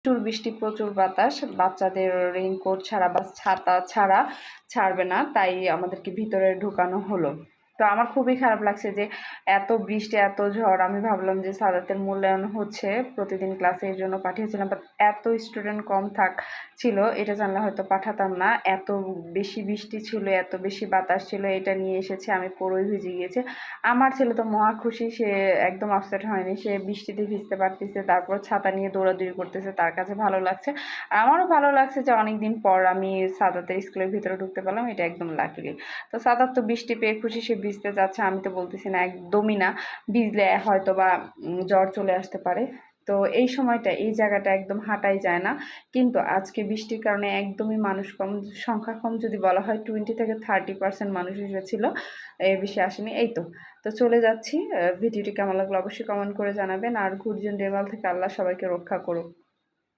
প্রচুর বৃষ্টি, প্রচুর বাতাস। বাচ্চাদের রেইনকোট ছাড়া বা ছাতা ছাড়া ছাড়বে না, তাই আমাদেরকে ভিতরে ঢুকানো হলো। তো আমার খুবই খারাপ লাগছে যে এত বৃষ্টি, এত ঝড়। আমি ভাবলাম যে সাদাতের মূল্যায়ন হচ্ছে, প্রতিদিন ক্লাসে এর জন্য পাঠিয়েছিলাম, বাট এত স্টুডেন্ট কম ছিল, এটা জানলে হয়তো পাঠাতাম না। এত বেশি বৃষ্টি ছিল, এত বেশি বাতাস ছিল, এটা নিয়ে এসেছে, আমি পুরোই ভিজে গিয়েছি। আমার ছেলে তো মহা খুশি, সে একদম আপসেট হয়নি, সে বৃষ্টিতে ভিজতে পারতেছে, তারপর ছাতা নিয়ে দৌড়াদৌড়ি করতেছে, তার কাছে ভালো লাগছে। আর আমারও ভালো লাগছে যে অনেকদিন পর আমি সাদাতের স্কুলের ভিতরে ঢুকতে পারলাম, এটা একদম লাকিলি। তো সাদাত তো বৃষ্টি পেয়ে খুশি, সে ভিজতে যাচ্ছে, আমি তো বলতেছি না, একদমই না, ভিজলে হয়তো বা জ্বর চলে আসতে পারে। তো এই সময়টা, এই জায়গাটা একদম হাঁটাই যায় না। কিন্তু আজকে বৃষ্টির কারণে একদমই মানুষ কম, সংখ্যা কম যদি বলা হয় 20 থেকে 30% মানুষ এসেছিল, এর বেশি আসেনি। এই তো, তো চলে যাচ্ছি। ভিডিওটি কেমন লাগলো অবশ্যই কমেন্ট করে জানাবেন। আর ঘূর্ণিঝড় রেমাল থেকে আল্লাহ সবাইকে রক্ষা করুক।